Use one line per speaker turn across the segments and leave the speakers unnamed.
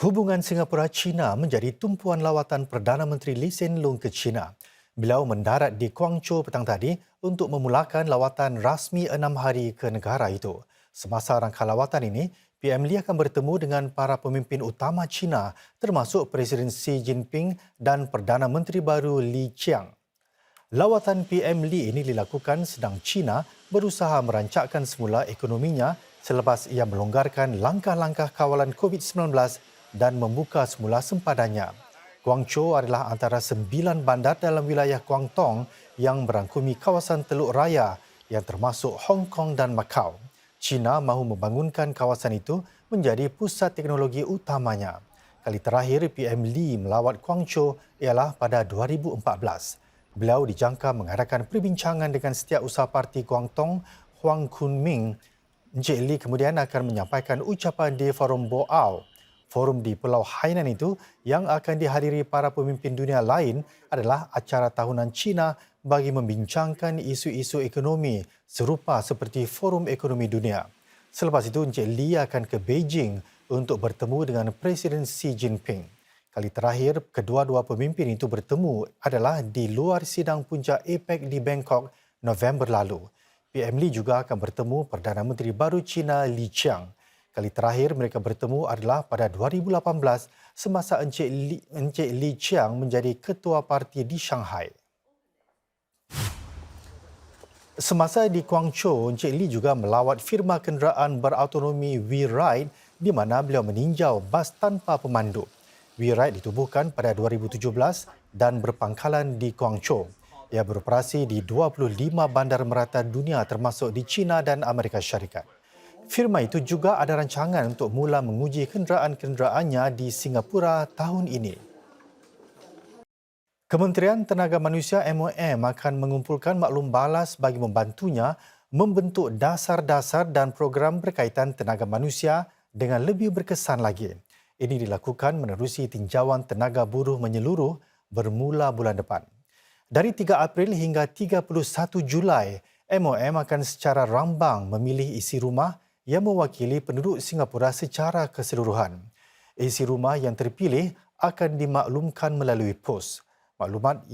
Hubungan Singapura-China menjadi tumpuan lawatan Perdana Menteri Lee Hsien Loong ke China. Beliau mendarat di Guangzhou petang tadi untuk memulakan lawatan rasmi 6 hari ke negara itu. Semasa rangka lawatan ini, PM Lee akan bertemu dengan para pemimpin utama China termasuk Presiden Xi Jinping dan Perdana Menteri baru Li Qiang. Lawatan PM Lee ini dilakukan sedang China berusaha merancakkan semula ekonominya selepas ia melonggarkan langkah-langkah kawalan COVID-19 dan membuka semula sempadannya. Guangzhou adalah antara 9 bandar dalam wilayah Guangdong yang merangkumi kawasan Teluk Raya yang termasuk Hong Kong dan Macau. China mahu membangunkan kawasan itu menjadi pusat teknologi utamanya. Kali terakhir PM Lee melawat Guangzhou ialah pada 2014. Beliau dijangka mengadakan perbincangan dengan Setiausaha Parti Guangdong Huang Kunming. Encik Lee kemudian akan menyampaikan ucapan di Forum Boao. Forum di Pulau Hainan itu yang akan dihadiri para pemimpin dunia lain adalah acara tahunan China bagi membincangkan isu-isu ekonomi serupa seperti Forum Ekonomi Dunia. Selepas itu Encik Lee akan ke Beijing untuk bertemu dengan Presiden Xi Jinping. Kali terakhir kedua-dua pemimpin itu bertemu adalah di luar sidang puncak APEC di Bangkok November lalu. PM Lee juga akan bertemu Perdana Menteri baru China Li Qiang. Kali terakhir mereka bertemu adalah pada 2018 semasa Encik Li Qiang menjadi ketua parti di Shanghai. Semasa di Guangzhou, Encik Lee juga melawat firma kenderaan berautonomi WeRide di mana beliau meninjau bas tanpa pemandu. WeRide ditubuhkan pada 2017 dan berpangkalan di Guangzhou. Ia beroperasi di 25 bandar merata dunia termasuk di China dan Amerika Syarikat. Firma itu juga ada rancangan untuk mula menguji kenderaan-kenderaannya di Singapura tahun ini. Kementerian Tenaga Manusia MOM akan mengumpulkan maklum balas bagi membantunya membentuk dasar-dasar dan program berkaitan tenaga manusia dengan lebih berkesan lagi. Ini dilakukan menerusi tinjauan tenaga buruh menyeluruh bermula bulan depan. Dari 3 April hingga 31 Julai, MOM akan secara rambang memilih isi rumah yang mewakili penduduk Singapura secara keseluruhan. Isi rumah yang terpilih akan dimaklumkan melalui pos. Maklumat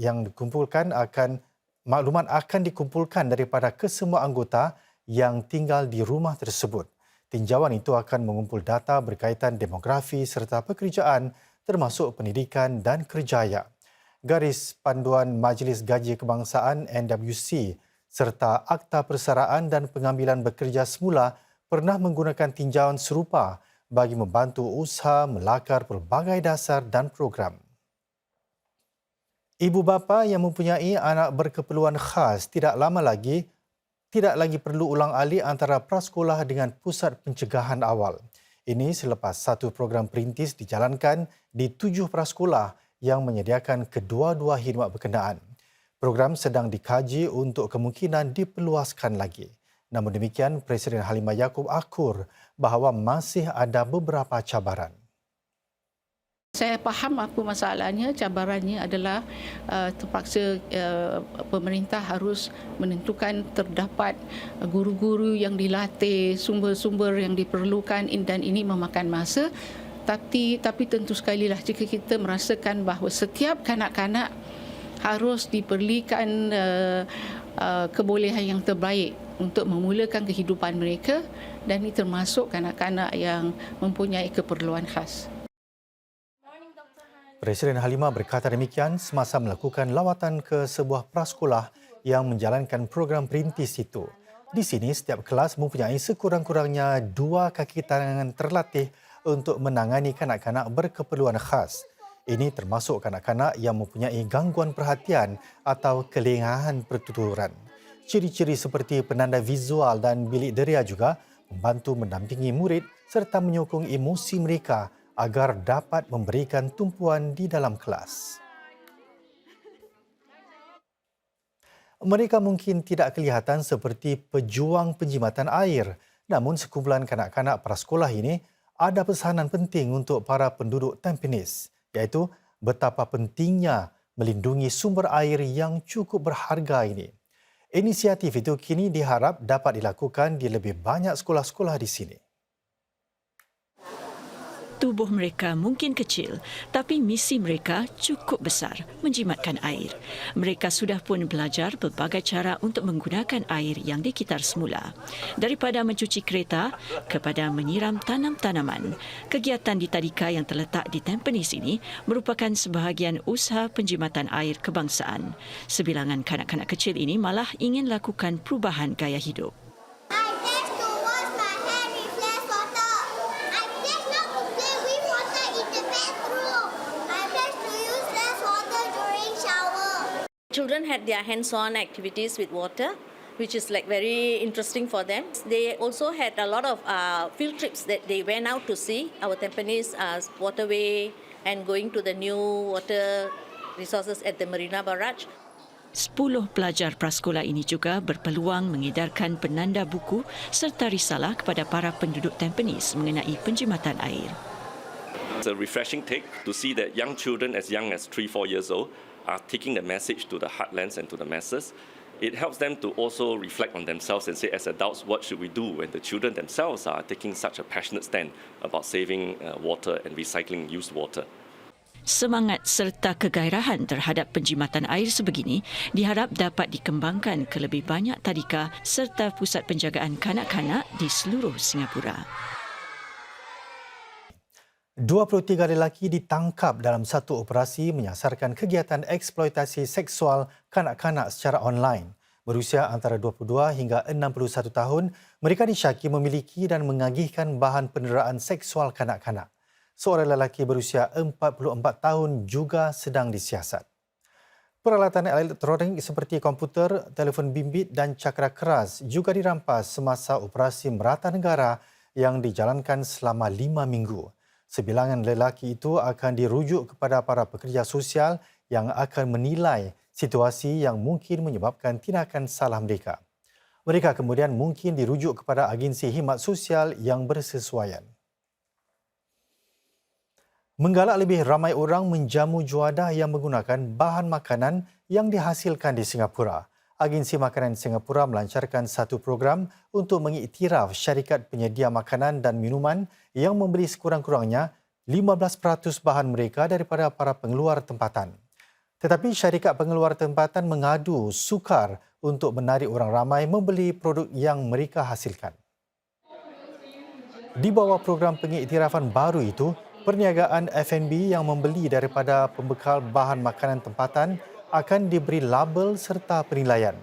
akan dikumpulkan daripada kesemua anggota yang tinggal di rumah tersebut. Tinjauan itu akan mengumpul data berkaitan demografi serta pekerjaan termasuk pendidikan dan kerjaya. Garis Panduan Majlis Gaji Kebangsaan NWC serta Akta Persaraan dan Pengambilan Bekerja Semula pernah menggunakan tinjauan serupa bagi membantu usaha melakar pelbagai dasar dan program. Ibu bapa yang mempunyai anak berkeperluan khas tidak lagi perlu ulang-alik antara prasekolah dengan pusat pencegahan awal. Ini selepas satu program perintis dijalankan di 7 prasekolah yang menyediakan kedua-dua khidmat berkenaan. Program sedang dikaji untuk kemungkinan diperluaskan lagi. Namun demikian, Presiden Halimah Yacob akur bahawa masih ada beberapa cabaran.
Saya faham apa masalahnya, cabarannya adalah terpaksa pemerintah harus menentukan terdapat guru-guru yang dilatih, sumber-sumber yang diperlukan dan ini memakan masa. Tapi tentu sekali lah jika kita merasakan bahawa setiap kanak-kanak harus diberikan kebolehan yang terbaik untuk memulakan kehidupan mereka dan ini termasuk kanak-kanak yang mempunyai keperluan khas.
Presiden Halimah berkata demikian semasa melakukan lawatan ke sebuah prasekolah yang menjalankan program perintis itu. Di sini, setiap kelas mempunyai sekurang-kurangnya 2 kaki tangan terlatih untuk menangani kanak-kanak berkeperluan khas. Ini termasuk kanak-kanak yang mempunyai gangguan perhatian atau kelengahan pertuturan. Ciri-ciri seperti penanda visual dan bilik deria juga membantu mendampingi murid serta menyokong emosi mereka agar dapat memberikan tumpuan di dalam kelas. Mereka mungkin tidak kelihatan seperti pejuang penjimatan air, namun sekumpulan kanak-kanak prasekolah ini ada pesanan penting untuk para penduduk Tampines, iaitu betapa pentingnya melindungi sumber air yang cukup berharga ini. Inisiatif itu kini diharap dapat dilakukan di lebih banyak sekolah-sekolah di sini.
Tubuh mereka mungkin kecil, tapi misi mereka cukup besar, menjimatkan air. Mereka sudah pun belajar pelbagai cara untuk menggunakan air yang dikitar semula. Daripada mencuci kereta kepada menyiram tanam-tanaman. Kegiatan di tadika yang terletak di Tampines ini merupakan sebahagian usaha penjimatan air kebangsaan. Sebilangan kanak-kanak kecil ini malah ingin lakukan perubahan gaya hidup.
I test to wash my hair with less water. I test not to play with water in the bathroom. I test to use less water during shower.
Children had their hands-on activities with water, which is like very interesting for them. They also had a lot of field trips that they went out to see our Tampines waterway and going to the new water resources at the Marina Barrage.
10 pelajar prasekolah ini juga berpeluang mengedarkan penanda buku serta risalah kepada para penduduk Tampines mengenai penjimatan air.
It's a refreshing take to see that young children as young as 3-4 years old are taking the message to the heartlands and to the masses. It helps them to also reflect on themselves and say, as adults, what should we do when the children themselves are taking such a passionate stand about saving water and recycling used water.
Semangat serta kegairahan terhadap penjimatan air sebegini diharap dapat dikembangkan ke lebih banyak tadika serta pusat penjagaan kanak-kanak di seluruh Singapura.
23 lelaki ditangkap dalam satu operasi menyasarkan kegiatan eksploitasi seksual kanak-kanak secara online. Berusia antara 22 hingga 61 tahun, mereka disyaki memiliki dan mengagihkan bahan penderaan seksual kanak-kanak. Seorang lelaki berusia 44 tahun juga sedang disiasat. Peralatan elektronik seperti komputer, telefon bimbit dan cakra keras juga dirampas semasa operasi merata negara yang dijalankan selama 5 minggu. Sebilangan lelaki itu akan dirujuk kepada para pekerja sosial yang akan menilai situasi yang mungkin menyebabkan tindakan salah mereka. Mereka kemudian mungkin dirujuk kepada agensi khidmat sosial yang bersesuaian. Menggalak lebih ramai orang menjamu juadah yang menggunakan bahan makanan yang dihasilkan di Singapura. Agensi Makanan Singapura melancarkan satu program untuk mengiktiraf syarikat penyedia makanan dan minuman yang membeli sekurang-kurangnya 15% bahan mereka daripada para pengeluar tempatan. Tetapi syarikat pengeluar tempatan mengadu sukar untuk menarik orang ramai membeli produk yang mereka hasilkan. Di bawah program pengiktirafan baru itu, perniagaan F&B yang membeli daripada pembekal bahan makanan tempatan akan diberi label serta penilaian.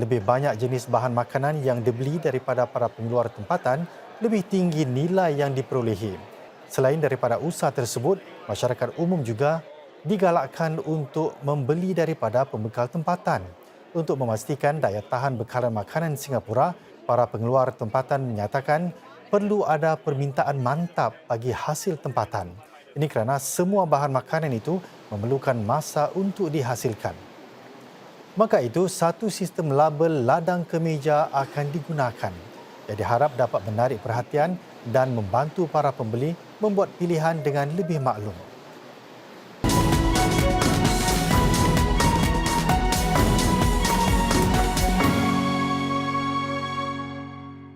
Lebih banyak jenis bahan makanan yang dibeli daripada para pengeluar tempatan, lebih tinggi nilai yang diperolehi. Selain daripada usaha tersebut, masyarakat umum juga digalakkan untuk membeli daripada pembekal tempatan. Untuk memastikan daya tahan bekalan makanan Singapura, para pengeluar tempatan menyatakan perlu ada permintaan mantap bagi hasil tempatan. Ini kerana semua bahan makanan itu memerlukan masa untuk dihasilkan. Maka itu, satu sistem label ladang kemeja akan digunakan. Yang diharap dapat menarik perhatian dan membantu para pembeli membuat pilihan dengan lebih maklum.